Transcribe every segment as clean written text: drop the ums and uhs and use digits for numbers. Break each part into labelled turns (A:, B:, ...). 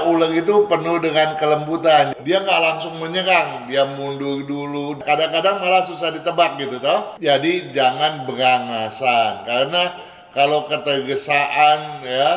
A: Sang uleg itu penuh dengan kelembutan. Dia nggak langsung menyerang, dia mundur dulu. Kadang-kadang malah susah ditebak gitu toh. Jadi jangan berangasan, karena kalau ketergesaan ya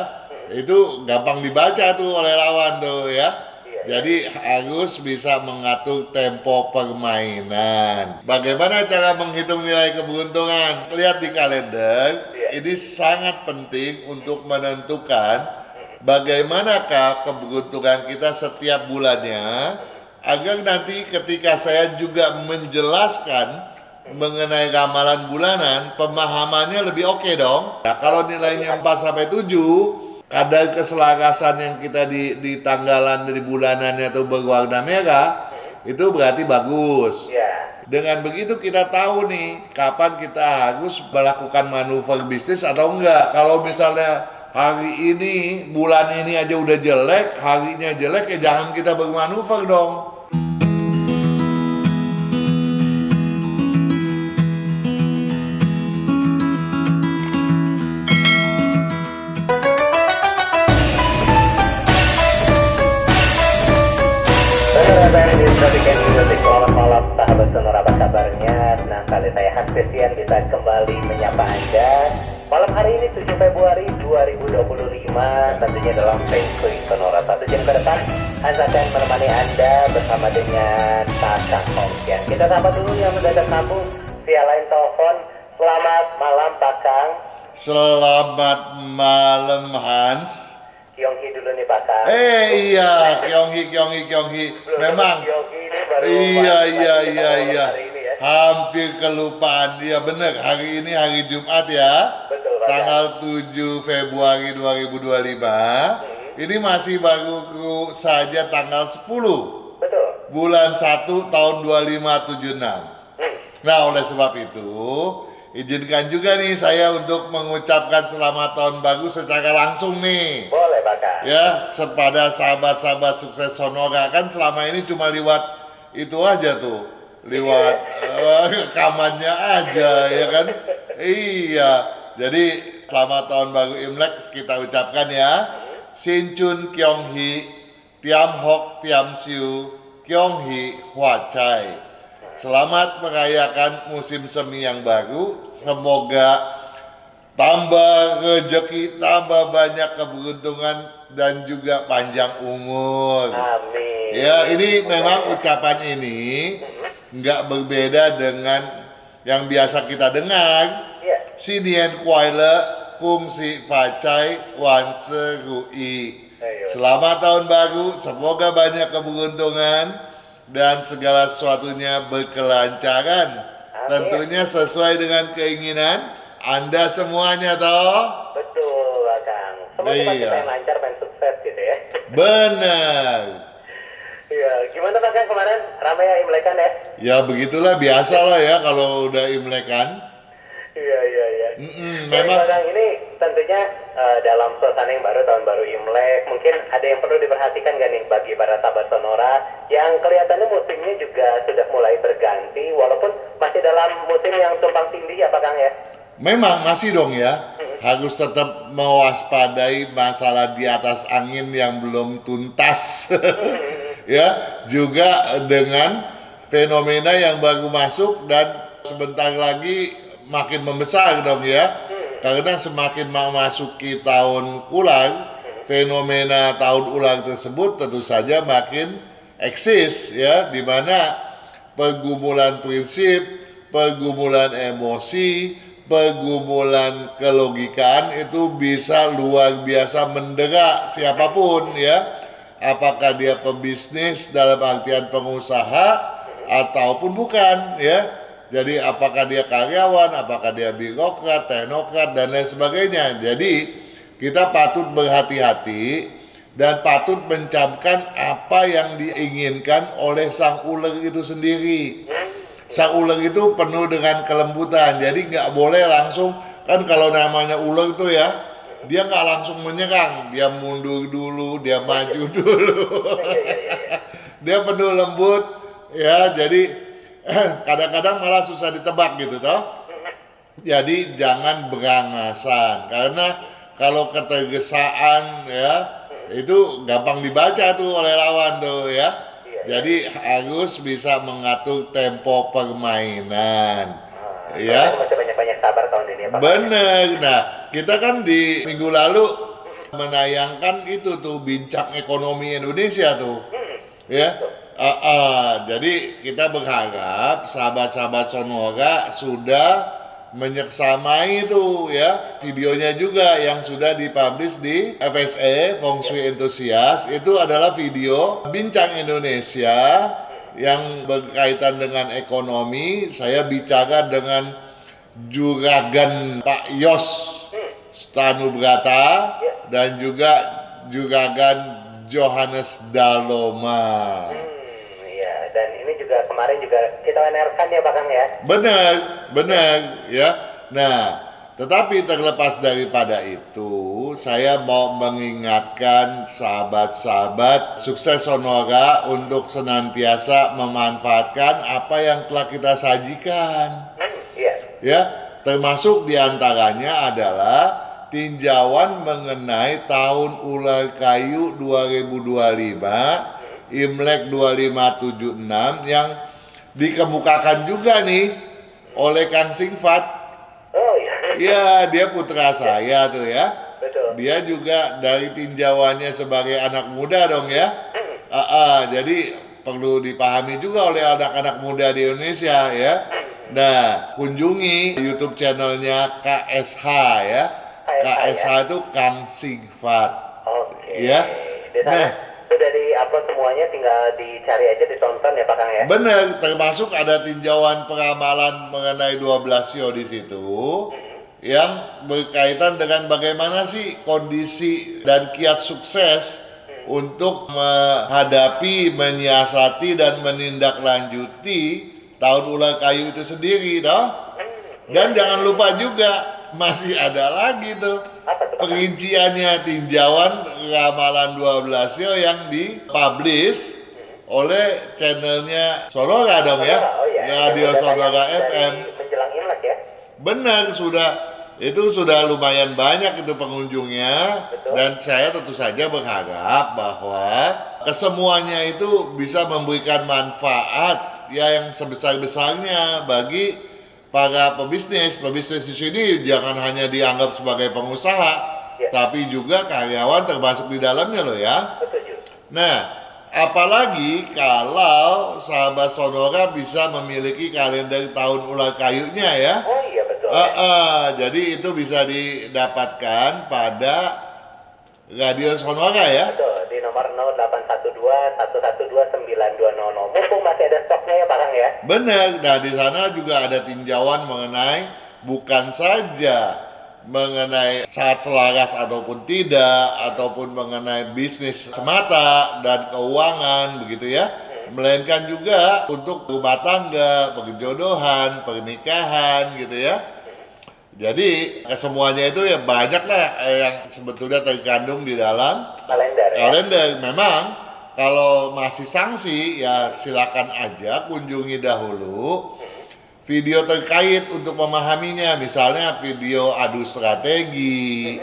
A: itu gampang dibaca tuh oleh lawan tuh ya. Jadi harus bisa mengatur tempo permainan. Bagaimana cara menghitung nilai keberuntungan? Lihat di kalender. Ini sangat penting untuk menentukan bagaimanakah keberuntungan kita setiap bulannya, agar nanti ketika saya juga menjelaskan mengenai ramalan bulanan, pemahamannya lebih oke dong. Nah, kalau nilainya 4 sampai 7, kadar keselarasan yang kita di tanggalan dari bulanannya itu berwarna merah, itu berarti bagus. Dengan begitu kita tahu nih kapan kita harus melakukan manuver bisnis atau enggak. Kalau misalnya hari ini, bulan ini aja udah jelek, harinya jelek, ya jangan kita bermanuver dong.
B: Selamat malam sahabat Sonora, apa kabarnya? Senang kali saya Haspesian bisa kembali menyapa Anda malam hari ini 7 Februari 2025, tentunya dalam Feng Shui Sonora. 1 jam ke depan Anda akan menemani Anda bersama dengan Kakak Hongkian. Kita sapa dulu yang sudah tersambung via line telepon. Selamat malam Pak Kang.
A: Selamat malam Hans.
B: Kyonghi dulu nih Pak Kang.
A: Iya, Kyonghi. Memang. Iya. Hampir kelupaan. Iya bener, hari ini hari Jumat ya.
B: Betul, Pak.
A: Tanggal 7 Februari 2025. Ini masih baru saja tanggal 10.
B: Betul.
A: Bulan 1 tahun 2576. Nah, oleh sebab itu, izinkan juga nih saya untuk mengucapkan selamat tahun baru secara langsung nih.
B: Boleh, Pak Kang.
A: Ya, kepada sahabat-sahabat sukses Sonora. Kan selama ini cuma lewat itu aja tuh, lewat rekamannya aja ya kan. Iya, jadi selamat tahun baru Imlek kita ucapkan ya. Sinchun Kyonghi, Tiam Hok Tiam Siu, Kyonghi Hwa Chai. Selamat merayakan musim semi yang baru. Semoga tambah rezeki, tambah banyak keberuntungan, dan juga panjang umur.
B: Amin.
A: Ya, ini memang ucapan ini nggak berbeda dengan yang biasa kita dengar. Si Nien Kuaile Kung Si Facai Wan Serui. Selamat tahun baru, semoga banyak keberuntungan dan segala sesuatunya berkelancaran.
B: Amin.
A: Tentunya sesuai dengan keinginan Anda semuanya toh.
B: Betul, Pak Kang. Semoga kita yang lancar, pengen sukses gitu ya.
A: Benar.
B: Iya, gimana Pak Kang kemarin? Ramai ya Imlekan ya?
A: Ya begitulah, biasalah ya kalau udah Imlekan.
B: Iya.
A: Memang.
B: Pak Kang, ini tentunya dalam suasana yang baru, tahun baru Imlek, mungkin ada yang perlu diperhatikan nggak nih bagi para sahabat Sonora yang kelihatannya musimnya juga sudah mulai berganti, walaupun masih dalam musim yang tumpang tindih ya Pak Kang ya?
A: Memang masih dong ya, harus tetap mewaspadai masalah di atas angin yang belum tuntas. Ya, juga dengan fenomena yang baru masuk dan sebentar lagi makin membesar dong ya. Karena semakin memasuki tahun ulang, fenomena tahun ulang tersebut tentu saja makin eksis ya, di mana pergumulan prinsip, pergumulan emosi, pergumulan kelogikaan itu bisa luar biasa mendera siapapun ya. Apakah dia pebisnis dalam artian pengusaha ataupun bukan ya. Jadi apakah dia karyawan, apakah dia birokrat, teknokrat dan lain sebagainya. Jadi kita patut berhati-hati dan patut mencamkan apa yang diinginkan oleh sang ular itu sendiri. Sang ular itu penuh dengan kelembutan, jadi nggak boleh langsung, kan kalau namanya ular itu ya, dia nggak langsung menyerang, dia mundur dulu, dia maju dulu. Dia penuh lembut ya, jadi kadang-kadang malah susah ditebak gitu toh. Jadi jangan berangasan, karena kalau ketergesaan ya Itu gampang dibaca tuh oleh lawan tuh ya.
B: Iya,
A: Jadi harus bisa mengatur tempo permainan.
B: Soalnya
A: Ya,
B: masih banyak-banyak sabar tahun ini ya Pak.
A: bener. Nah, kita kan di minggu lalu menayangkan itu tuh bincang ekonomi Indonesia tuh. Ya. Jadi kita berharap sahabat-sahabat Sonora sudah menyeksamai itu ya videonya juga yang sudah dipublish di FSE Feng Shui Enthusiast. Itu adalah video bincang Indonesia yang berkaitan dengan ekonomi. Saya bicara dengan juragan Pak Yos Stanubrata dan juga juragan Johannes Daloma.
B: Iya, dan ini juga kemarin juga kita wenerkan ya Pak Kang ya.
A: Benar ya. Nah, tetapi terlepas daripada itu, saya mau mengingatkan sahabat-sahabat sukses Sonora untuk senantiasa memanfaatkan apa yang telah kita sajikan.
B: Iya.
A: Ya, termasuk diantaranya adalah tinjauan mengenai tahun ular kayu 2025, Imlek 2576 yang dikemukakan juga nih oleh Kang Singfat.
B: Oh iya.
A: Ya, dia putra saya tuh ya.
B: Betul.
A: Dia juga dari tinjauannya sebagai anak muda dong ya. Jadi perlu dipahami juga oleh anak-anak muda di Indonesia ya. Nah, kunjungi YouTube channelnya KSH ya. KSH itu Kang Singfat.
B: Oke.
A: Ya.
B: Di sana sudah di-upload semuanya, tinggal dicari aja, ditonton ya Pak Kang ya.
A: Benar, termasuk ada tinjauan peramalan mengenai 12 show di situ yang berkaitan dengan bagaimana sih kondisi dan kiat sukses untuk menghadapi, menyiasati dan menindaklanjuti tahun ular kayu itu sendiri toh. Dan jangan lupa juga masih ada lagi tuh perinciannya tinjauan ramalan 12 show yang dipublish oleh channelnya Sonora dong ya.
B: Oh, iya.
A: Radio Sonora FM.
B: Menjelang Imlek ya.
A: Benar, sudah lumayan banyak itu pengunjungnya.
B: Betul.
A: Dan saya tentu saja berharap bahwa kesemuanya itu bisa memberikan manfaat ya yang sebesar-besarnya bagi para pebisnis di sini. Jangan hanya dianggap sebagai pengusaha, tapi juga karyawan termasuk di dalamnya loh ya.
B: Setuju.
A: Nah, apalagi kalau sahabat Sonora bisa memiliki kalender tahun ular kayunya ya.
B: Oh iya betul.
A: Jadi itu bisa didapatkan pada Radio Sonora ya.
B: Betul, di nomor 0812-112-9200. Mumpung masih ada stoknya ya Pak Kang ya.
A: Benar. Nah, di sana juga ada tinjauan mengenai bukan saja mengenai saat selaras ataupun tidak, ataupun mengenai bisnis semata dan keuangan begitu ya, melainkan juga untuk rumah tangga, perjodohan, pernikahan gitu ya. Jadi kesemuanya itu ya banyak lah yang sebetulnya terkandung di dalam
B: Kalender ya.
A: Memang kalau masih sanksi ya silakan aja kunjungi dahulu video terkait untuk memahaminya, misalnya video adu strategi,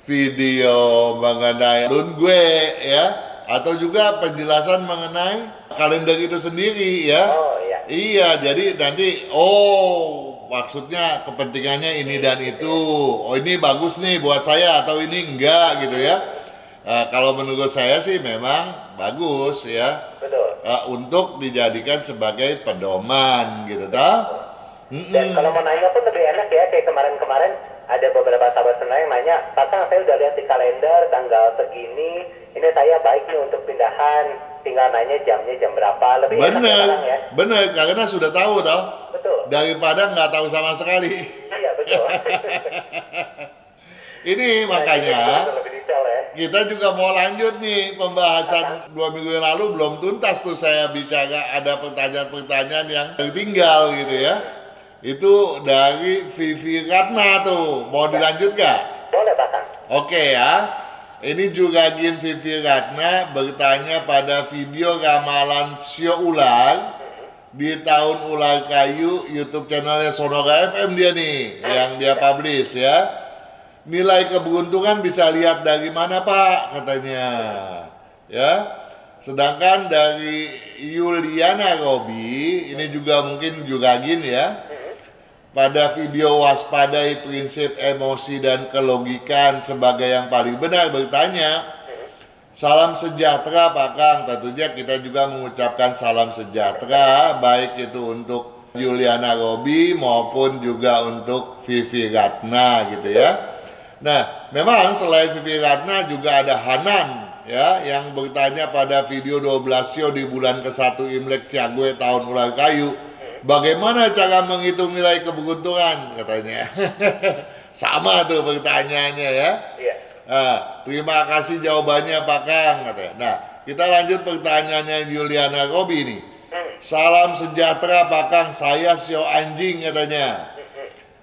A: video mengenai lun gue ya, atau juga penjelasan mengenai kalender itu sendiri ya.
B: Oh iya.
A: Iya, jadi nanti maksudnya kepentingannya ini dan itu. Oh, ini bagus nih buat saya atau ini enggak gitu ya. Kalau menurut saya sih memang bagus ya.
B: Betul.
A: Untuk dijadikan sebagai pedoman gitu toh.
B: Dan kalau mau nanya pun lebih enak ya, kayak kemarin-kemarin ada beberapa sahabat senang yang nanya, Pak Kang, saya udah lihat di kalender tanggal segini, ini saya baik nih untuk pindahan, tinggal nanya jamnya jam berapa, lebih enak sekarang ya.
A: Bener, karena sudah tahu toh.
B: Betul.
A: Daripada nggak tahu sama sekali.
B: Iya betul.
A: Ini makanya
B: lebih detail ya.
A: kita juga mau lanjut nih pembahasan 2 minggu yang lalu belum tuntas tuh saya bicara, ada pertanyaan-pertanyaan yang tertinggal gitu ya. Itu dari Vivi Ratna tuh, mau dilanjut gak?
B: Boleh Pak Kang.
A: Oke ya. Ini juga Gin Vivi Ratna bertanya pada video ramalan sio ular di tahun ular kayu YouTube channelnya Sonora FM dia nih yang dia publish ya. nilai keberuntungan bisa lihat dari mana Pak, katanya. Ya. Sedangkan dari Yuliana Robi, ini juga mungkin juga gini ya. Pada video waspadai prinsip emosi dan kelogikan sebagai yang paling benar bertanya, salam sejahtera Pak Kang. Tentunya kita juga mengucapkan salam sejahtera, baik itu untuk Yuliana Robi maupun juga untuk Vivi Ratna gitu ya. Nah, memang selain Vivi Ratna juga ada Hanan ya yang bertanya pada video 12 show di bulan ke-1 Imlek Ciague tahun ular kayu. Bagaimana cara menghitung nilai keberuntungan katanya. Sama tuh pertanyaannya ya. Terima kasih jawabannya Pak Kang katanya. Nah, kita lanjut pertanyaannya Yuliana Robi nih. Salam sejahtera Pak Kang, saya Sio Anjing katanya.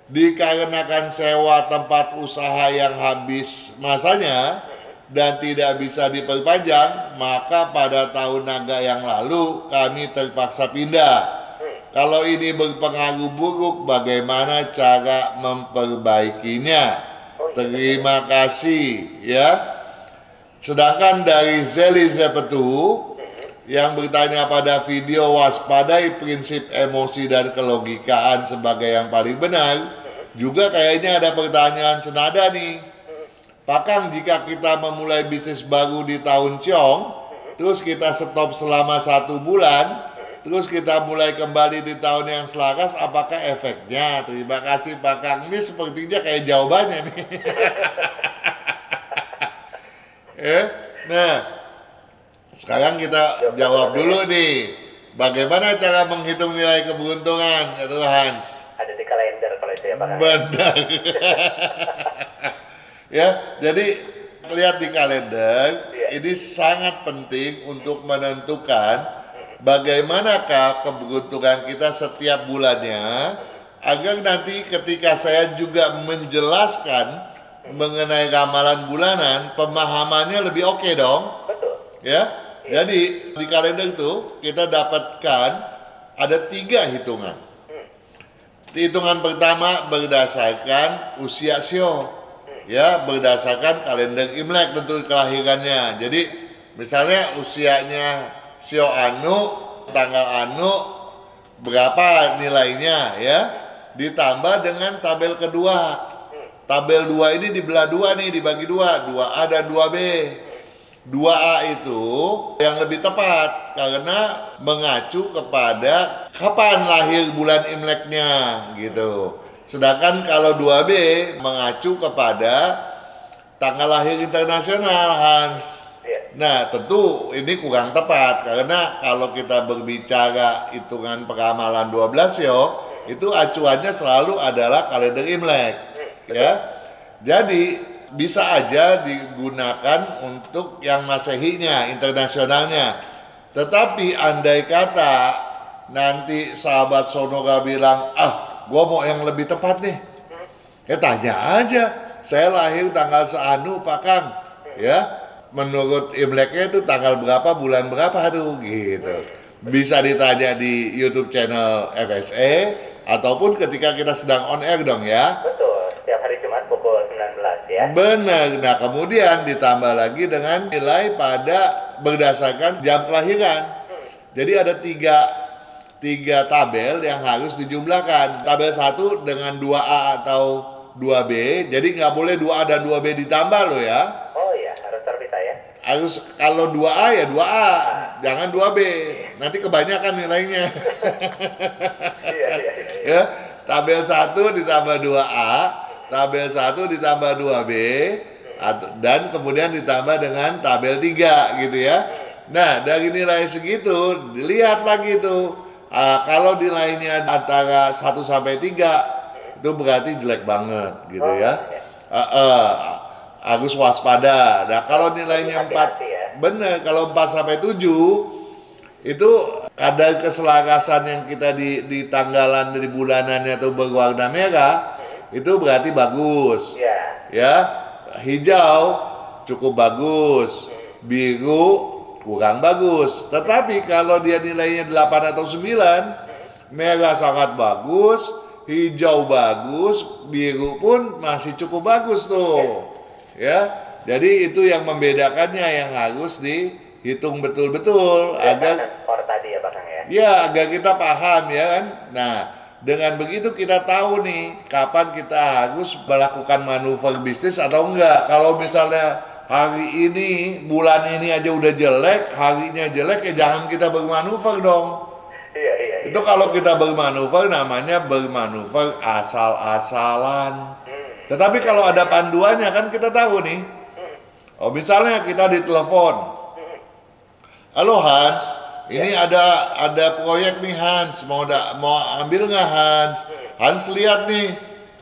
A: Dikarenakan sewa tempat usaha yang habis masanya dan tidak bisa diperpanjang, maka pada tahun naga yang lalu kami terpaksa pindah. Kalau ini berpengaruh buruk, bagaimana cara memperbaikinya? Terima kasih ya. Sedangkan dari Zeli Zepetu yang bertanya pada video waspadai prinsip emosi dan kelogikaan sebagai yang paling benar, juga kayaknya ada pertanyaan senada nih. Pak Kang, jika kita memulai bisnis baru di tahun Ciong, terus kita stop selama 1 bulan, terus kita mulai kembali di tahun yang selaras, apakah efeknya? Terima kasih Pak Kang. Ini sepertinya kayak jawabannya nih. Nah, sekarang kita jawab dulu nih. Bagaimana cara menghitung nilai keberuntungan, itu Hans?
B: Ada di kalender kalau itu ya Pak Kang.
A: Benar. Ya, jadi lihat di kalender, ini sangat penting untuk menentukan bagaimanakah keberuntungan kita setiap bulannya, agar nanti ketika saya juga menjelaskan mengenai ramalan bulanan, pemahamannya lebih oke dong.
B: Betul.
A: Ya, jadi di kalender itu kita dapatkan ada 3 hitungan. Hitungan pertama berdasarkan usia Sio, ya, berdasarkan kalender Imlek tentu kelahirannya. Jadi misalnya usianya Sio Anu, tanggal Anu berapa nilainya ya, ditambah dengan tabel kedua. Tabel 2 ini dibelah 2 nih, dibagi 2, 2A dan 2B. 2A itu yang lebih tepat karena mengacu kepada kapan lahir bulan Imleknya gitu. Sedangkan kalau 2B mengacu kepada tanggal lahir internasional, Hans. Nah, tentu ini kurang tepat karena kalau kita berbicara hitungan peramalan 12 yo, itu acuannya selalu adalah kalender Imlek. Ya. Jadi bisa aja digunakan untuk yang Masehinya, internasionalnya. Tetapi andai kata nanti sahabat Sonora bilang, gua mau yang lebih tepat nih. Ya tanya aja, saya lahir tanggal seanu Pak Kang. Ya, menurut Imleknya itu tanggal berapa, bulan berapa tuh gitu. Bisa ditanya di YouTube channel FSE ataupun ketika kita sedang on air dong ya.
B: Betul, setiap hari Jumat pukul 19 ya.
A: Benar. Nah, kemudian ditambah lagi dengan nilai pada berdasarkan jam kelahiran. Jadi ada tiga tabel yang harus dijumlahkan. Tabel 1 dengan 2A atau 2B. Jadi nggak boleh 2A dan 2B ditambah loh ya.
B: Oh iya, harus terpisah ya.
A: Harus kalau 2A ya 2A, jangan 2B. Nanti kebanyakan nilainya.
B: Iya.
A: Ya, tabel 1 ditambah 2A, tabel 1 ditambah 2B, dan kemudian ditambah dengan tabel 3 gitu ya. Nah, dari nilai segitu dilihat lagi tuh. Kalau nilainya antara 1 sampai 3 itu berarti jelek banget gitu ya. Harus waspada. Nah, kalau nilainya 4, bener, kalau 4 sampai 7 itu kadar keselarasan yang kita di tanggalan dari bulanannya itu berwarna merah, itu berarti bagus. Ya, hijau cukup bagus, biru kurang bagus. Tetapi kalau dia nilainya 8 atau 9, merah sangat bagus, hijau bagus, biru pun masih cukup bagus tuh. Ya. Jadi itu yang membedakannya yang harus dihitung betul-betul agar
B: skor tadi ya Pak Kang ya.
A: ya agar kita paham ya kan. Nah, dengan begitu kita tahu nih kapan kita harus melakukan manuver bisnis atau enggak. Kalau misalnya hari ini, bulan ini aja udah jelek, harinya jelek, ya jangan kita bermanuver dong.
B: Iya.
A: Itu kalau kita bermanuver namanya bermanuver asal-asalan. Tetapi kalau ada panduannya kan kita tahu nih. Oh misalnya kita ditelepon. Halo Hans, ini ada proyek nih Hans, mau ambil nggak Hans? Hans lihat nih,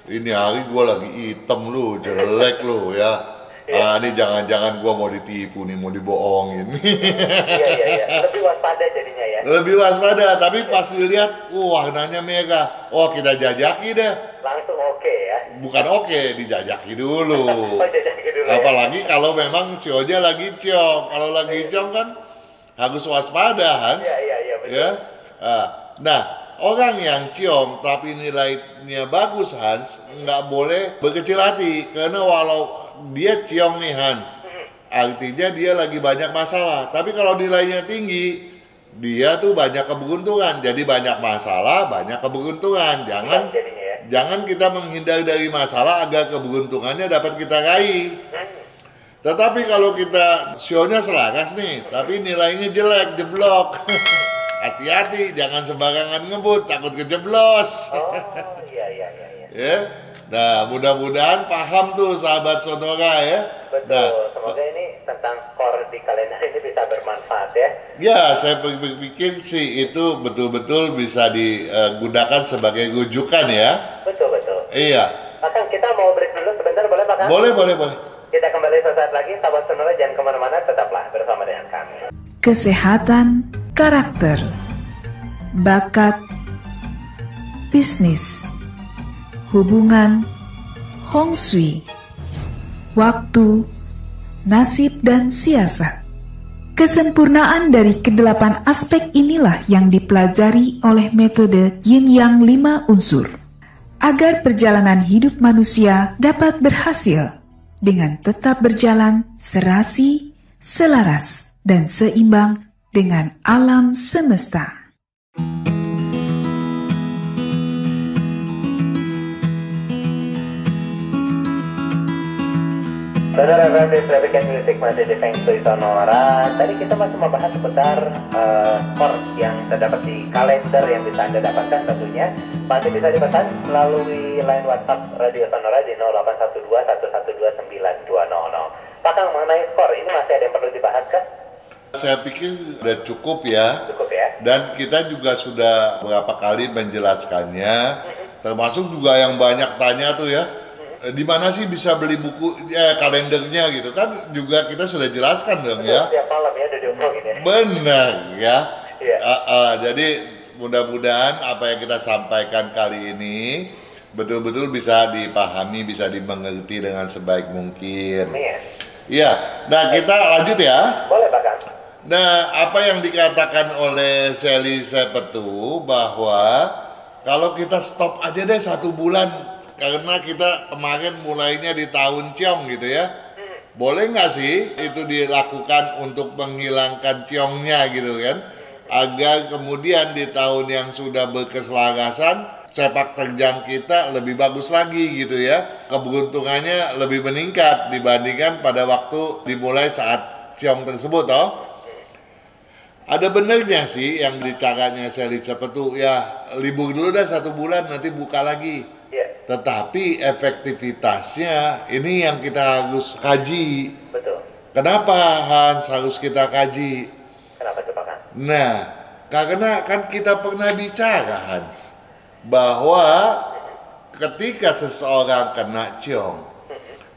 A: ini hari gua lagi hitam lu, jelek lu ya. Ini jangan-jangan gua mau ditipu nih, mau dibohongin.
B: Iya. Lebih waspada jadinya ya.
A: Lebih waspada, tapi pas dilihat, warnanya merah. Oh kita jajaki deh.
B: Langsung oke ya.
A: Bukan oke, dijajaki dulu.
B: Oh, jajaki dulu.
A: Apalagi kalau memang sionya lagi ciong. Kalau lagi ciong kan harus waspada Hans.
B: Iya betul.
A: Ya. Nah, orang yang ciong tapi nilainya bagus Hans, nggak boleh berkecil hati karena walau dia ciong nih Hans, artinya dia lagi banyak masalah. Tapi kalau nilainya tinggi, dia tuh banyak keberuntungan. Jadi banyak masalah, banyak keberuntungan. Jangan kita menghindar dari masalah agar keberuntungannya dapat kita raih. Tetapi kalau kita sionya selaras nih, tapi nilainya jelek, jeblok. Hati-hati, jangan sembarangan ngebut, takut kejeblos.
B: Oh, iya.
A: Ya. Nah, mudah-mudahan paham tuh sahabat Sonora ya.
B: Betul,
A: Nah,
B: semoga ini tentang skor di kalender ini bisa bermanfaat ya.
A: ya, saya berpikir sih itu betul-betul bisa digunakan sebagai rujukan ya.
B: Betul.
A: Iya.
B: Pak Kang, kita mau break dulu sebentar boleh Pak Kang?
A: Boleh.
B: Kita kembali sesaat lagi, sahabat Sonora jangan kemana-mana, tetaplah bersama dengan kami.
C: Kesehatan, karakter, bakat, bisnis, hubungan, Hong Shui, waktu, nasib dan siasat. Kesempurnaan dari kedelapan aspek inilah yang dipelajari oleh metode Yin Yang 5 unsur. Agar perjalanan hidup manusia dapat berhasil dengan tetap berjalan serasi, selaras, dan seimbang dengan alam semesta.
B: Saudara Rabbit Weekend Music masih di Feng Shui Sonora. Tadi kita masih membahas seputar skor yang terdapat di kalender yang bisa Anda dapatkan tentunya. Masih bisa dipesan melalui line WhatsApp Radio Sonora di 0812-112-9200. Pak Kang, mengenai skor ini masih ada yang perlu dibahas kah?
A: Saya pikir udah cukup ya.
B: Cukup ya.
A: Dan kita juga sudah beberapa kali menjelaskannya. Termasuk juga yang banyak tanya tuh ya. Di mana sih bisa beli buku kalendernya gitu kan juga kita sudah jelaskan dong ya.
B: Setiap malam ya udah diomongin ya.
A: Benar ya.
B: Iya.
A: Jadi mudah-mudahan apa yang kita sampaikan kali ini betul-betul bisa dipahami, bisa dimengerti dengan sebaik mungkin. Iya. Nah kita lanjut ya.
B: Boleh Pak Kang.
A: Nah apa yang dikatakan oleh Sally Sepetu bahwa kalau kita stop aja deh 1 bulan. Karena kita kemarin mulainya di tahun Ciong gitu ya. Boleh nggak sih itu dilakukan untuk menghilangkan Ciongnya gitu kan? Agar kemudian di tahun yang sudah berkeselarasan, sepak terjang kita lebih bagus lagi gitu ya. Keberuntungannya lebih meningkat dibandingkan pada waktu dimulai saat Ciong tersebut toh. Ada benernya sih yang dicaranya Sally Sepetu ya libur dulu dah 1 bulan nanti buka lagi. Tetapi efektivitasnya ini yang kita harus kaji.
B: Betul.
A: Kenapa Hans harus kita kaji?
B: Kenapa tuh Pak Kang?
A: Nah, karena kan kita pernah bicara Hans bahwa ketika seseorang kena ciong,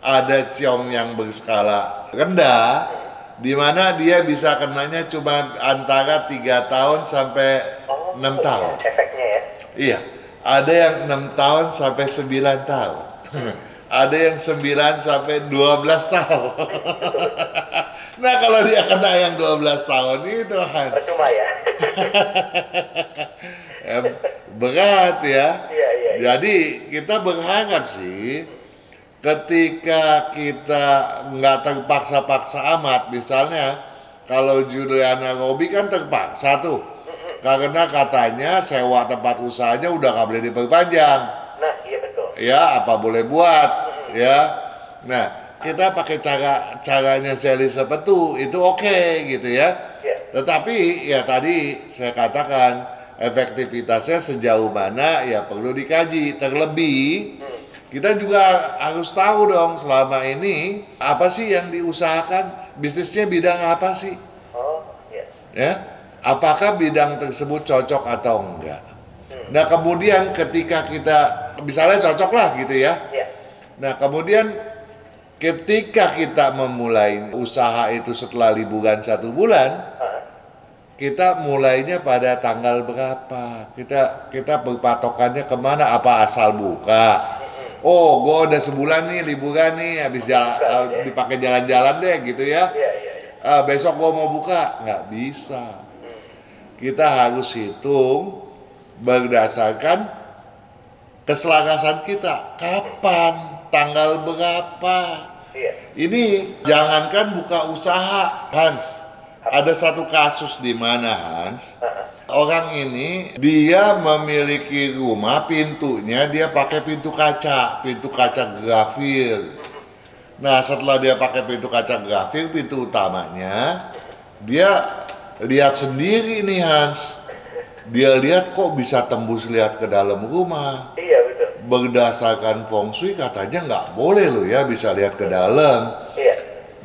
A: ada ciong yang berskala rendah, di mana dia bisa kenanya cuma antara 3 tahun sampai 6 tahun.
B: Efeknya ya?
A: Iya. Ada yang 6 tahun sampai 9 tahun. Ada yang 9 sampai 12 tahun. Nah kalau dia kena yang 12 tahun itu Hans.
B: Percuma ya.
A: Berat ya.
B: Iya.
A: Jadi kita berharap sih ketika kita nggak terpaksa-paksa amat, misalnya kalau Juliana Robby kan terpaksa tuh, karena katanya sewa tempat usahanya udah nggak boleh diperpanjang.
B: Nah, iya betul.
A: Ya, apa boleh buat, ya. Nah, kita pakai caranya Sally Sepetu, itu oke gitu ya. Tetapi ya tadi saya katakan efektivitasnya sejauh mana ya perlu dikaji. Terlebih kita juga harus tahu dong selama ini apa sih yang diusahakan, bisnisnya bidang apa sih? Ya, apakah bidang tersebut cocok atau enggak? Nah kemudian ketika kita misalnya cocok lah gitu ya. Nah kemudian ketika kita memulai usaha itu setelah liburan 1 bulan, kita mulainya pada tanggal berapa? Kita berpatokannya kemana? Apa asal buka? Oh, gue udah sebulan nih liburan nih, habis dipakai jalan-jalan deh gitu ya. Besok gue mau buka, nggak bisa. Kita harus hitung berdasarkan keselarasan kita. Kapan? Tanggal berapa? Ini jangankan buka usaha, Hans. Ada satu kasus di mana, Hans, orang ini dia memiliki rumah, pintunya dia pakai pintu kaca grafir. Nah setelah dia pakai pintu kaca grafir, pintu utamanya dia lihat sendiri nih, Hans. Dia lihat kok bisa tembus lihat ke dalam rumah.
B: Iya betul.
A: Berdasarkan feng shui katanya nggak boleh loh ya bisa lihat ke dalam.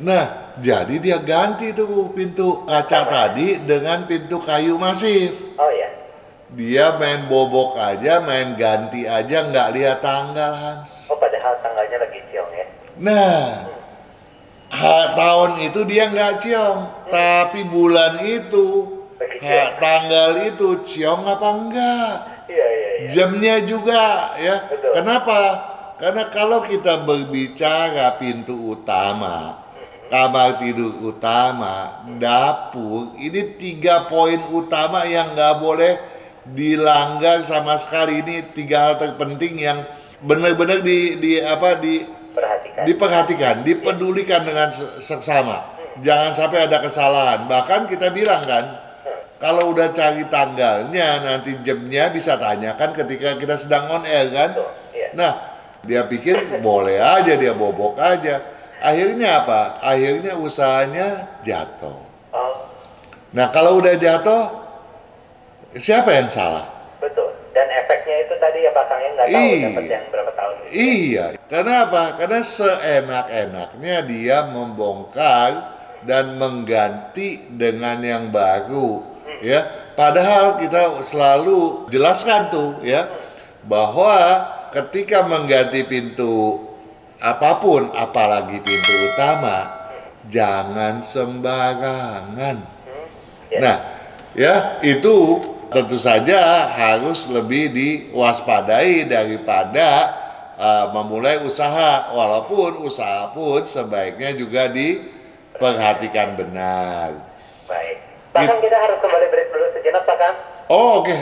A: Nah, jadi dia ganti tuh pintu kaca tadi dengan pintu kayu masif. Dia main bobok aja, main ganti aja, nggak lihat tanggal, Hans.
B: Padahal tanggalnya lagi ciong ya.
A: Nah, tahun itu dia nggak ciong, tapi bulan itu, tanggal itu ciong apa enggak? Jamnya juga ya.
B: Betul.
A: Kenapa? Karena kalau kita berbicara pintu utama, kamar tidur utama, dapur, ini 3 poin utama yang nggak boleh dilanggar sama sekali. Ini 3 hal terpenting yang benar-benar diperhatikan, dipedulikan dengan seksama. Jangan sampai ada kesalahan. Bahkan kita bilang kan, kalau udah cari tanggalnya, nanti jamnya bisa tanyakan ketika kita sedang on air kan. Nah, dia pikir boleh aja, dia bobok aja. Akhirnya apa? Akhirnya usahanya jatuh. Nah kalau udah jatuh, siapa yang salah?
B: Betul. Dan efeknya itu tadi ya pasangnya nggak tahu dapat yang berapa tahun.
A: Iya. Karena apa? Karena seenak-enaknya dia membongkar dan mengganti dengan yang baru. Ya. Padahal kita selalu jelaskan tuh ya bahwa ketika mengganti pintu apapun, apalagi pintu utama, jangan sembarangan. Nah, ya itu tentu saja harus lebih diwaspadai daripada memulai usaha. Walaupun usaha pun sebaiknya juga diperhatikan benar.
B: Baik. Bahkan kita harus kembali break dulu sejenak, Pak Kang.
A: Oh, oke.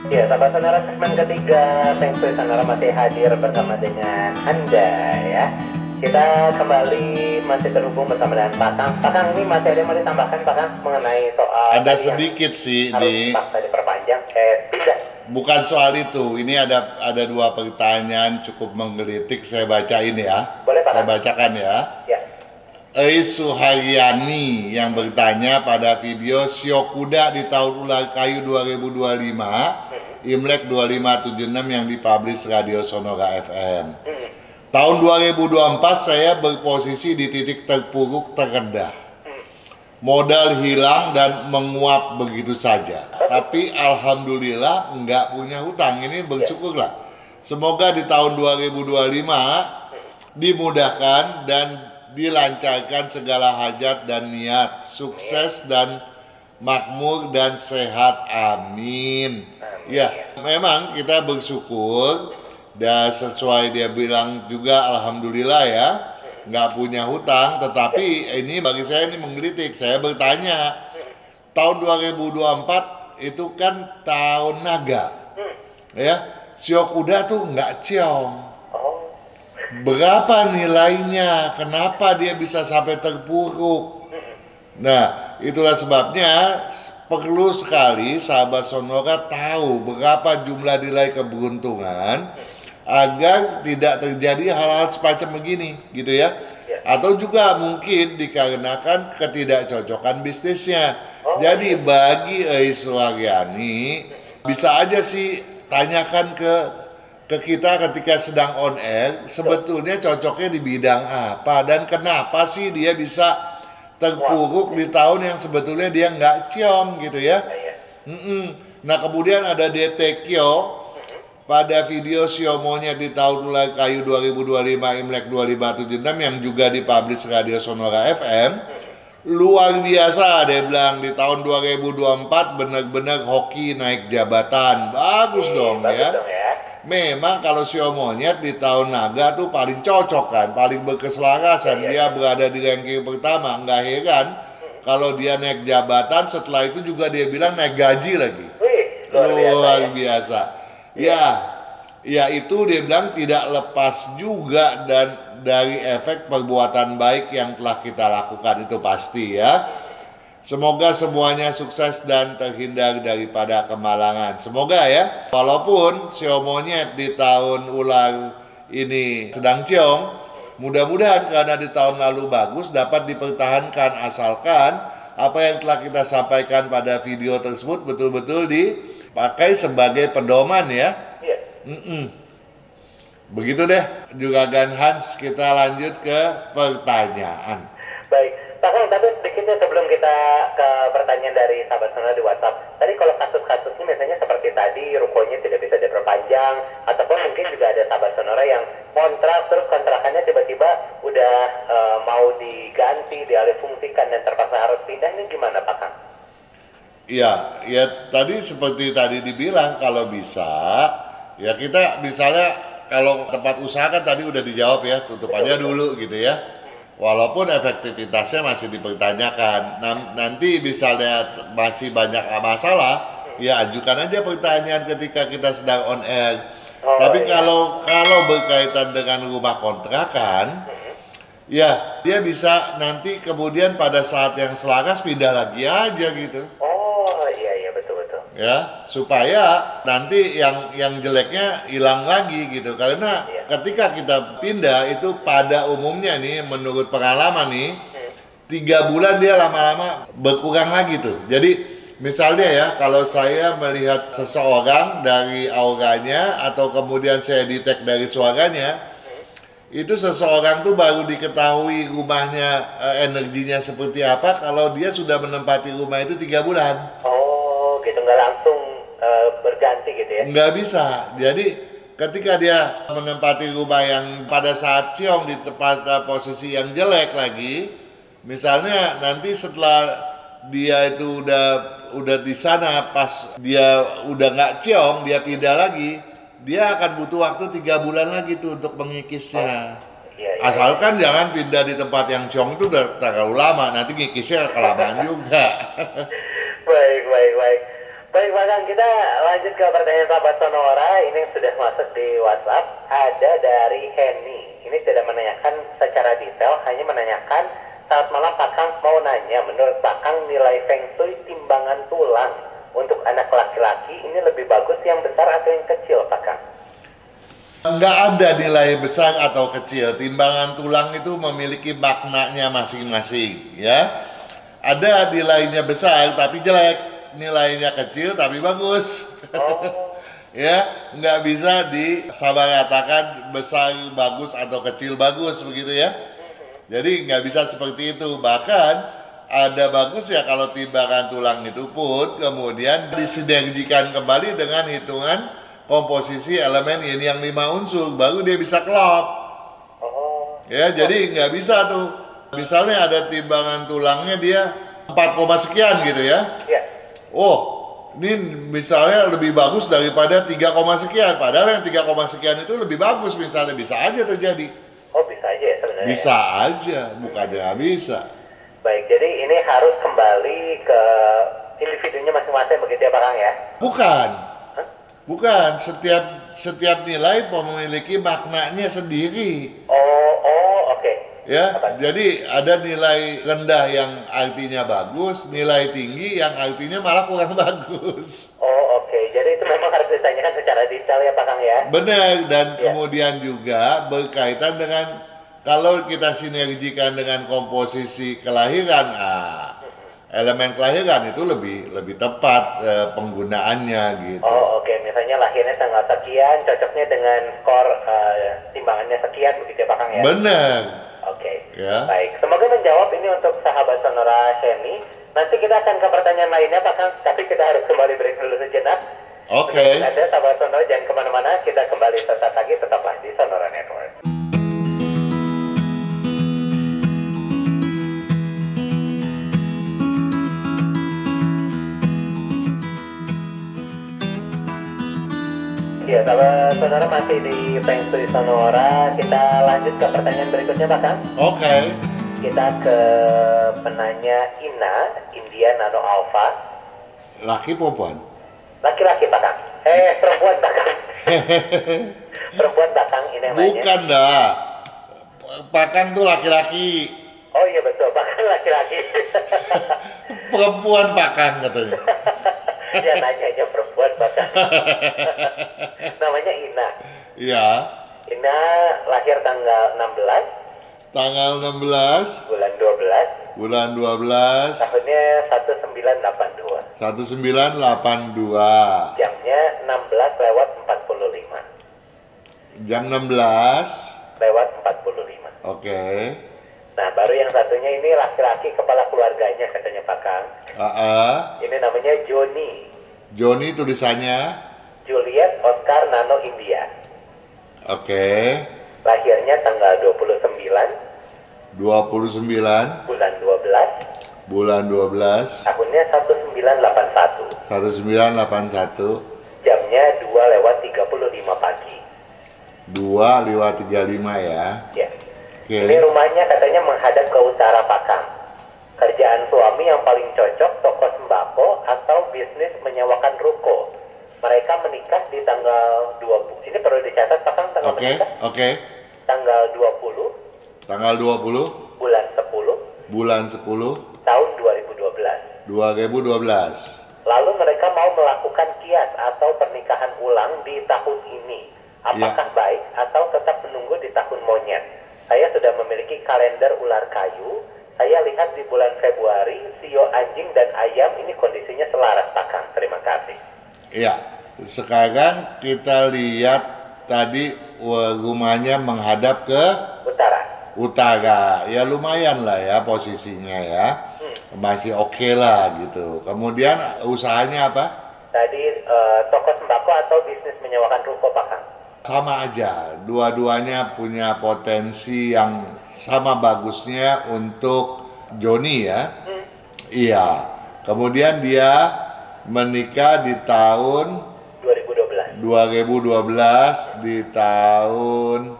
B: Ya, sahabat Sonora, segmen ketiga Feng Shui Sonora masih hadir bersama dengan Anda ya. Kita kembali masih terhubung bersama dengan Pak Kang. Pak Kang, ini masih ada yang mau ditambahkan Pak Kang mengenai soal
A: ada sedikit sih
B: harus paksa diperpanjang, tidak.
A: Bukan soal itu. Ini ada 2 pertanyaan cukup menggelitik, saya bacain ya.
B: Boleh, Pak.
A: Saya bacakan ya. Suharyani yang bertanya pada video Sio Kuda di tahun ular kayu 2025, Imlek 2576 yang dipublish Radio Sonora FM. Tahun 2024 saya berposisi di titik terpuruk terendah. Modal hilang dan menguap begitu saja. Tapi alhamdulillah nggak punya hutang. Ini bersyukurlah. Semoga di tahun 2025 dimudahkan dan dilancarkan segala hajat dan niat, sukses dan makmur dan sehat, amin. Ya, memang kita bersyukur dan sesuai dia bilang juga alhamdulillah ya, nggak punya hutang, tetapi ini bagi saya ini menggelitik. Saya bertanya, tahun 2024 itu kan tahun naga, ya, sio kuda tuh nggak ciong. Berapa nilainya? Kenapa dia bisa sampai terpuruk? Nah, itulah sebabnya perlu sekali sahabat Sonora tahu berapa jumlah nilai keberuntungan agar tidak terjadi hal-hal semacam begini, gitu ya. Atau juga mungkin dikarenakan ketidakcocokan bisnisnya. Jadi bagi Aiswaryani bisa aja sih tanyakan ke kita ketika sedang on air, sebetulnya cocoknya di bidang apa dan kenapa sih dia bisa terpuruk di tahun yang sebetulnya dia nggak ciong, gitu ya. Nah, kemudian ada DT Kyo pada video Sio Monyet di tahun Ular Kayu 2025 Imlek 2576 yang juga dipublish Radio Sonora FM. Luar biasa, dia bilang di tahun 2024 benar-benar hoki naik jabatan. Bagus dong ya. Memang kalau Sio Monyet di tahun naga tuh paling cocok kan, paling berkeselarasan. Dia berada di ranking pertama. Nggak heran kalau dia naik jabatan, setelah itu juga dia bilang naik gaji lagi. Luar biasa. Ya itu dia bilang tidak lepas juga dan dari efek perbuatan baik yang telah kita lakukan itu pasti ya. Semoga semuanya sukses dan terhindar daripada kemalangan. Semoga ya, walaupun Sio Monyet di tahun ular ini sedang ciong, mudah-mudahan karena di tahun lalu bagus dapat dipertahankan asalkan apa yang telah kita sampaikan pada video tersebut betul-betul dipakai sebagai pedoman ya. Begitu deh, Juragan Hans, kita lanjut ke pertanyaan.
B: Baik, Pak Kang, tapi sedikitnya sebelum kita ke pertanyaan dari sahabat Sonora di WhatsApp. Tadi kalau kasus-kasusnya misalnya seperti tadi, rukonya tidak bisa diperpanjang, ataupun mungkin juga ada sahabat Sonora yang kontrak, terus kontrakannya tiba-tiba udah mau diganti, dialihfungsikan dan terpaksa harus pindah, ini gimana Pak Kang?
A: Ya tadi seperti tadi dibilang kalau bisa, ya kita misalnya kalau tempat usaha kan tadi udah dijawab ya, tutup aja dulu gitu ya. Walaupun efektivitasnya masih dipertanyakan. Nanti misalnya masih banyak masalah, ya ajukan aja pertanyaan ketika kita sedang on air. Tapi kalau berkaitan dengan rumah kontrakan, ya dia bisa nanti kemudian pada saat yang selaras pindah lagi aja gitu. Ya, supaya nanti yang jeleknya hilang lagi gitu. Karena ketika kita pindah itu pada umumnya nih menurut pengalaman nih 3 bulan dia lama-lama berkurang lagi tuh. Jadi misalnya ya, kalau saya melihat seseorang dari auranya atau kemudian saya detect dari suaranya, itu seseorang tuh baru diketahui rumahnya energinya seperti apa kalau dia sudah menempati rumah itu 3 bulan.
B: Gitu, nggak langsung berganti gitu ya?
A: Nggak bisa. Jadi ketika dia menempati rumah yang pada saat ciong di tempat posisi yang jelek lagi, misalnya nanti setelah dia itu udah di sana pas dia udah nggak ciong, dia pindah lagi, dia akan butuh waktu 3 bulan lagi tuh untuk mengikisnya. Asalkan jangan pindah di tempat yang ciong itu udah terlalu lama, nanti ngikisnya kelamaan juga.
B: Baik Pak Kang, kita lanjut ke pertanyaan sahabat Sonora. Ini yang sudah masuk di WhatsApp. Ada dari Henny. Ini tidak menanyakan secara detail, hanya menanyakan saat malam Pak Kang mau nanya, menurut Pak Kang nilai Feng Shui timbangan tulang untuk anak laki-laki ini lebih bagus yang besar atau yang kecil Pak Kang?
A: Nggak ada nilai besar atau kecil. Timbangan tulang itu memiliki maknanya masing-masing ya. Ada nilainya besar tapi jelek, nilainya kecil tapi bagus. Ya, nggak bisa disamaratakan besar bagus atau kecil bagus begitu ya. Jadi nggak bisa seperti itu. Bahkan ada bagus ya kalau timbangan tulang itu pun kemudian disinergikan kembali dengan hitungan komposisi elemen yin yang 5 unsur, baru dia bisa klop. Ya, jadi nggak bisa tuh. Misalnya ada timbangan tulangnya dia 4, sekian gitu ya. Ini misalnya lebih bagus daripada 3, sekian. Padahal yang 3, sekian itu lebih bagus misalnya, bisa aja terjadi.
B: Oh, bisa aja ya sebenarnya.
A: Bisa aja, bukannya nggak bisa.
B: Baik, jadi ini harus kembali ke individunya masing-masing begitu ya Pak Kang ya?
A: Bukan. Bukan, setiap nilai memiliki maknanya sendiri.
B: Oke.
A: Ya,
B: Apa?
A: jadi ada nilai rendah yang artinya bagus, nilai tinggi yang artinya malah kurang bagus.
B: Oke. Jadi itu memang harus ditanyakan secara detail ya Pak Kang ya?
A: Benar, dan
B: Ya.
A: kemudian juga berkaitan dengan kalau kita sinergikan dengan komposisi kelahiran, elemen kelahiran itu lebih tepat penggunaannya gitu.
B: Oke. Misalnya lahirnya tanggal sekian, cocoknya dengan skor timbangannya sekian begitu ya Pak Kang ya?
A: Benar.
B: Oke.
A: Ya.
B: Baik. Semoga menjawab ini untuk sahabat Sonora Sheni. Nanti kita akan ke pertanyaan lainnya Pak Kang, tapi kita harus kembali break dulu sejenak.
A: Oke.
B: Ada sahabat Sonora, jangan kemana-mana. Kita kembali sesaat lagi, tetaplah di Sonora Network. Ya, sahabat Sonora masih di Feng Shui Sonora. Kita lanjut ke pertanyaan berikutnya Pak Kang.
A: Oke.
B: Kita ke penanya Ina, India Nano Alpha.
A: Laki perempuan?
B: Laki-laki Pak Kang. Perempuan Pak Kang. Perempuan Pak Kang ini yang nanya.
A: Bukan dah. Pakang tuh laki-laki.
B: Oh iya betul, Pak Kang laki-laki.
A: Perempuan Pakang katanya.
B: Ya nanyanya perempuan Pak Kang. Namanya Ina.
A: Iya.
B: Ina lahir tanggal 16
A: Tanggal 16
B: bulan 12
A: bulan 12
B: tahunnya 1982.
A: 1982.
B: Jamnya 16:45.
A: Jam 16.
B: Lewat 45.
A: Oke.
B: Nah, baru yang satunya ini laki-laki kepala keluarganya katanya Pak Kang. Ini namanya Joni.
A: Joni tulisannya.
B: Juliet Oscar Nano India.
A: Oke.
B: Lahirnya tanggal 29 bulan 12
A: bulan 12
B: tahunnya 1981.
A: 1981.
B: Jamnya 2:35 pagi.
A: 2:35 ya.
B: Ya.
A: Oke.
B: Ini rumahnya katanya menghadap ke utara Pak Kang. Kerjaan suami yang paling cocok toko sembako atau bisnis menyewakan ruko. Mereka menikah di tanggal 20. Ini perlu dicatat Pak Kang tanggal menikah.
A: Oke.
B: Tanggal 20
A: Tanggal 20
B: bulan 10
A: bulan 10
B: tahun 2012.
A: 2012.
B: Lalu mereka mau melakukan kias atau pernikahan ulang di tahun ini. Apakah baik atau tetap menunggu di tahun monyet? Saya sudah memiliki kalender ular kayu. Saya lihat di bulan Februari, sio anjing dan ayam ini kondisinya selaras Pak Kang. Terima kasih.
A: Iya. Sekarang kita lihat tadi rumahnya menghadap ke
B: Utara.
A: utara. Ya lumayan lah ya posisinya ya. Masih oke lah gitu. Kemudian usahanya apa?
B: Tadi toko sembako atau bisnis menyewakan ruko Pak Kang.
A: Sama aja. Dua-duanya punya potensi yang sama bagusnya untuk Joni ya. Iya. Kemudian dia menikah di tahun 2012 di tahun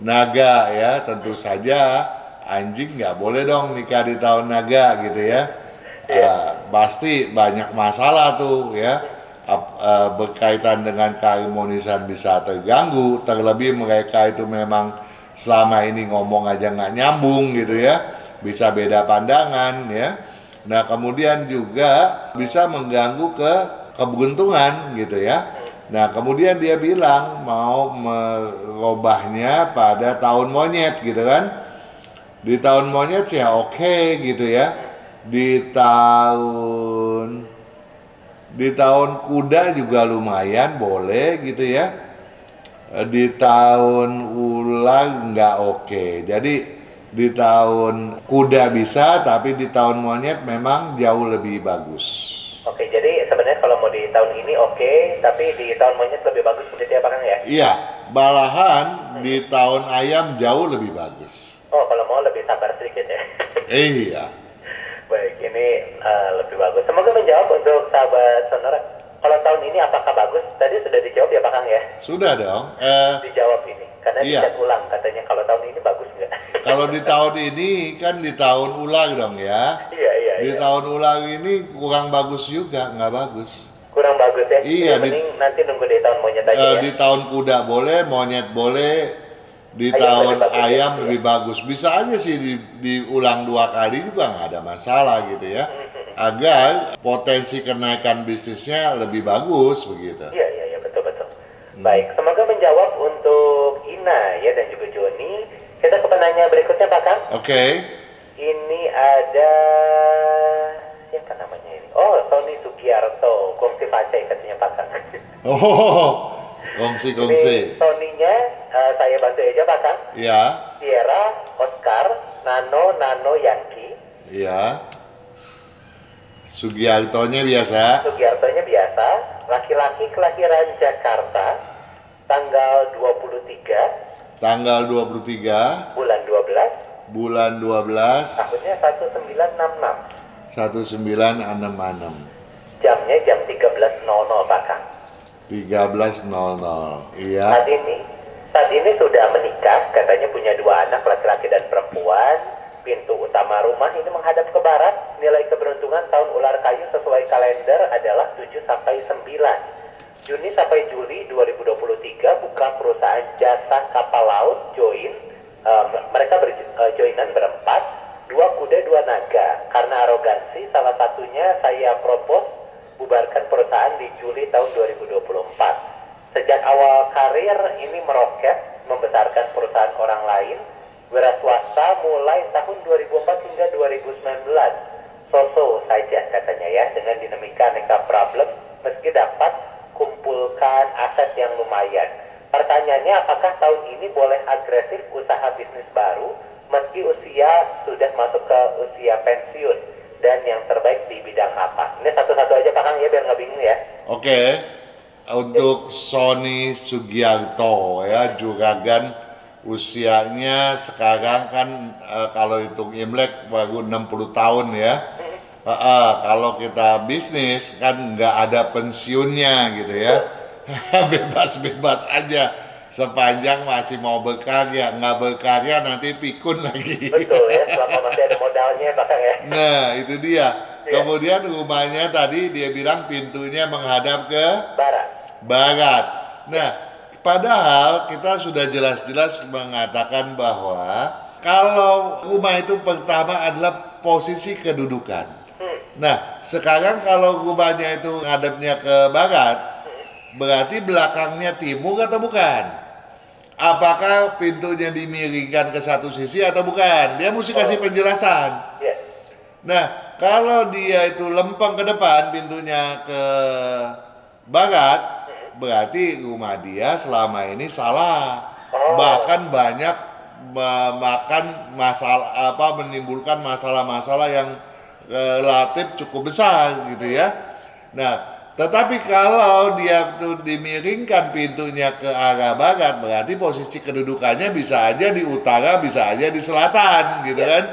A: naga ya. Tentu saja anjing nggak boleh dong nikah di tahun naga gitu ya. Pasti banyak masalah tuh ya. Berkaitan dengan keharmonisan bisa terganggu. Terlebih mereka itu memang selama ini ngomong aja nggak nyambung gitu ya. Bisa beda pandangan ya. Nah kemudian juga bisa mengganggu ke keberuntungan gitu ya. Nah kemudian dia bilang mau merubahnya pada tahun monyet gitu kan. Di tahun monyet sih ya oke gitu ya. Di tahun kuda juga lumayan boleh gitu ya. Di tahun ular nggak oke. Jadi di tahun kuda bisa, tapi di tahun monyet memang jauh lebih bagus.
B: Oke, jadi sebenarnya kalau mau di tahun ini oke, tapi di tahun monyet lebih bagus begitu ya Pak Kang ya?
A: Iya, malahan di tahun ayam jauh lebih bagus.
B: Oh, kalau mau lebih sabar sedikit ya.
A: Iya.
B: Baik, ini lebih bagus. Semoga menjawab untuk sahabat Sonora. Kalau tahun ini apakah bagus? Tadi sudah dijawab ya Pak Kang ya?
A: Sudah dong.
B: Dijawab ini. Karena
A: Iya.
B: dicat ulang katanya kalau tahun ini bagus nggak?
A: Kalau di tahun ini kan di tahun ulang dong ya.
B: Iya, iya,
A: Di
B: iya.
A: tahun ulang ini kurang bagus juga, nggak bagus.
B: Kurang bagus ya?
A: Iya,
B: Jadi mending nanti nunggu di tahun monyet aja ya?
A: Di tahun kuda boleh, monyet boleh, di
B: Ayam
A: tahun
B: lebih bagus
A: ayam
B: ya?
A: lebih bagus. Bisa aja sih diulang 2 kali juga nggak ada masalah gitu ya. Agar potensi kenaikan bisnisnya lebih bagus begitu.
B: Iya, iya, iya, betul-betul. Baik, semoga menjawab untuk Ina ya dan juga Joni. Kita ke penanya berikutnya Pak Kang.
A: Oke.
B: Ini ada siapa namanya ini? Oh, Sony Sugiarto, kongsi Facai katanya Pak Kang.
A: Oh, kongsi.
B: Ini Sony-nya saya bantu aja Pak Kang.
A: Ya,
B: Sierra, Oscar, Nano Yankee.
A: ya. Sugiartonya biasa.
B: Sugiartonya biasa, laki-laki kelahiran Jakarta, tanggal 23,
A: Tanggal 23
B: bulan 12,
A: bulan 12
B: tahunnya 1966.
A: 1966
B: Jamnya jam 13.00 Pak Kang.
A: 13.00. Iya.
B: Saat ini sudah menikah, katanya punya 2 anak laki-laki dan perempuan. Pintu utama rumah ini menghadap ke barat. Nilai keberuntungan tahun ular kayu sesuai kalender adalah 7 sampai 9. Juni sampai Juli 2023 buka perusahaan jasa kapal laut join. Mereka joinan berempat, 2 kuda 2 naga. Karena arogansi, salah satunya saya propose bubarkan perusahaan di Juli tahun 2024. Sejak awal karir ini meroket, membesarkan perusahaan orang lain, wira swasta mulai tahun 2004 hingga 2019. So-so saja katanya ya, dengan dinamika aneka problem, meski dapat kumpulkan aset yang lumayan. Pertanyaannya, apakah tahun ini boleh agresif usaha bisnis baru, meski usia sudah masuk ke usia pensiun, dan yang terbaik di bidang apa? Ini satu-satu aja Pak Kang ya, biar nggak bingung ya.
A: Oke. Untuk Sony Sugiarto ya, juragan usianya sekarang kan kalau hitung Imlek baru 60 tahun ya. Kalau kita bisnis kan nggak ada pensiunnya gitu ya. Bebas-bebas aja sepanjang masih mau berkarya. Nggak berkarya nanti pikun lagi.
B: Betul ya, selama masih ada modalnya Pak Kang ya.
A: Nah itu dia.
B: Iya.
A: Kemudian rumahnya tadi dia bilang pintunya menghadap ke
B: Barat.
A: barat. Nah, padahal kita sudah jelas-jelas mengatakan bahwa kalau rumah itu pertama adalah posisi kedudukan. Nah, sekarang kalau rumahnya itu ngadepnya ke barat, berarti belakangnya timur atau bukan? Apakah pintunya dimiringkan ke satu sisi atau bukan? Dia mesti kasih penjelasan.
B: Iya.
A: Nah, kalau dia itu lempeng ke depan, pintunya ke barat, berarti rumah dia selama ini salah. Bahkan banyak memakan masalah menimbulkan masalah-masalah yang relatif cukup besar gitu ya. Nah, tetapi kalau dia tuh dimiringkan pintunya ke arah barat, berarti posisi kedudukannya bisa aja di utara, bisa aja di selatan gitu kan.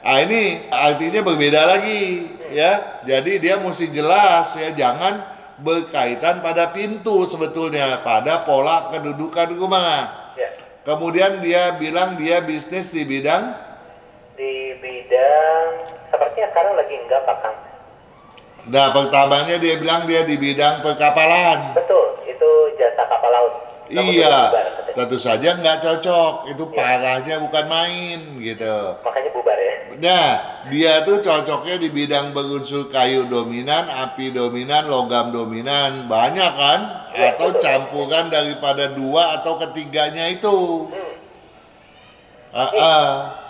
A: Ah ini artinya berbeda lagi ya. Jadi dia mesti jelas ya, jangan berkaitan pada pintu sebetulnya, pada pola kedudukan rumah.
B: Ya.
A: Kemudian dia bilang dia bisnis di bidang
B: sepertinya sekarang lagi enggak Pak Kang.
A: Nah, pertamanya dia bilang dia di bidang perkapalan.
B: Betul, itu jasa kapal laut. Namun
A: Iya,
B: udah bubar, katanya.
A: tentu saja nggak cocok. Itu
B: Iya.
A: parahnya bukan main gitu.
B: Makanya bubar ya.
A: Nah, dia tuh cocoknya di bidang berunsur kayu dominan, api dominan, logam dominan, banyak kan?
B: Iya,
A: Atau
B: betul.
A: campuran daripada 2 atau ketiganya itu.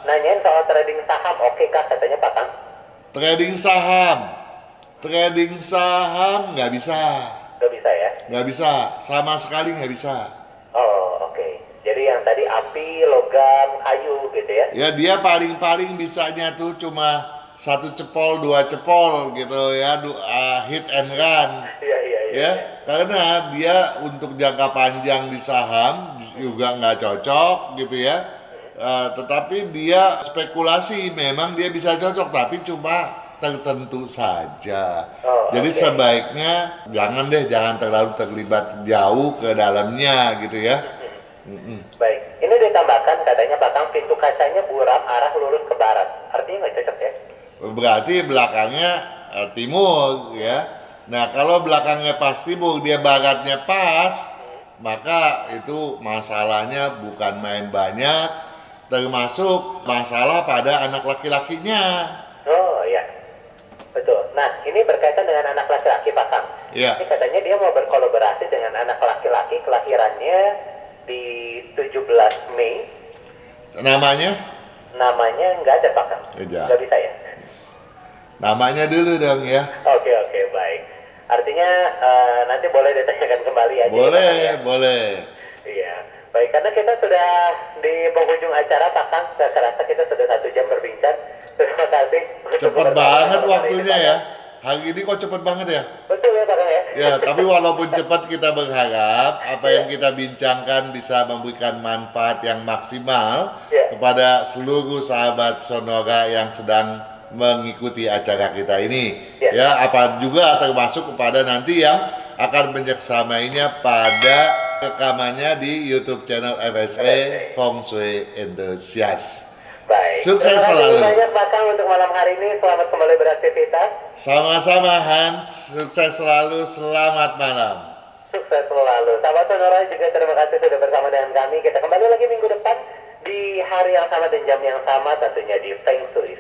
B: Nanyain soal trading saham, oke kah katanya Pak Kang?
A: Trading saham nggak bisa,
B: Gak bisa ya?
A: nggak bisa, sama sekali nggak bisa.
B: Oh, oke. Jadi yang tadi api, logam, kayu gitu ya?
A: Ya dia paling bisanya tuh cuma 1 cepol, 2 cepol gitu ya, hit and run.
B: Iya.
A: Ya, karena dia untuk jangka panjang di saham juga nggak cocok gitu ya. Tetapi dia spekulasi, memang dia bisa cocok, tapi cuma tertentu saja.
B: Oh,
A: Jadi
B: oke.
A: sebaiknya jangan terlalu terlibat jauh ke dalamnya gitu ya.
B: Baik. Ini menambahkan katanya belakang pintu kacanya buram arah lurus ke barat. Artinya nggak cocok ya?
A: Berarti belakangnya timur ya. Nah kalau belakangnya pas timur, dia baratnya pas, maka itu masalahnya bukan main banyak, termasuk masalah pada anak laki-lakinya.
B: Oh iya, betul. Nah ini berkaitan dengan anak laki-laki Pak Kang.
A: Iya.
B: Ini katanya dia mau berkolaborasi dengan anak laki-laki kelahirannya di 17 Mei.
A: Namanya?
B: Namanya nggak ada Pak Kang.
A: Iya.
B: Nggak bisa ya?
A: Namanya dulu dong ya.
B: Oke, baik. Artinya nanti boleh ditanyakan kembali aja.
A: Boleh,
B: ya,
A: boleh.
B: Iya. Baik, karena kita sudah di penghujung acara Pak Kang, saya rasa kita sudah 1 jam berbincang. Terima kasih.
A: Cepet banget waktunya ya. Hari ini kok cepet banget ya?
B: Betul ya Pak Kang ya?
A: Ya, tapi walaupun cepat kita berharap apa yang kita bincangkan bisa memberikan manfaat yang maksimal kepada seluruh sahabat Sonora yang sedang mengikuti acara kita ini. Ya, apa juga termasuk kepada nanti yang akan menyaksamainya pada rekamannya di YouTube channel FSA Feng Shui Enthusiast.
B: Baik.
A: Sukses selalu.
B: Terima kasih banyak Pak Kang untuk malam hari ini. Selamat kembali beraktivitas.
A: Sama-sama Hans, sukses selalu, selamat malam.
B: Sukses selalu. Sahabat Sonora juga terima kasih sudah bersama dengan kami. Kita kembali lagi minggu depan di hari yang sama dan jam yang sama, tentunya di Feng Shui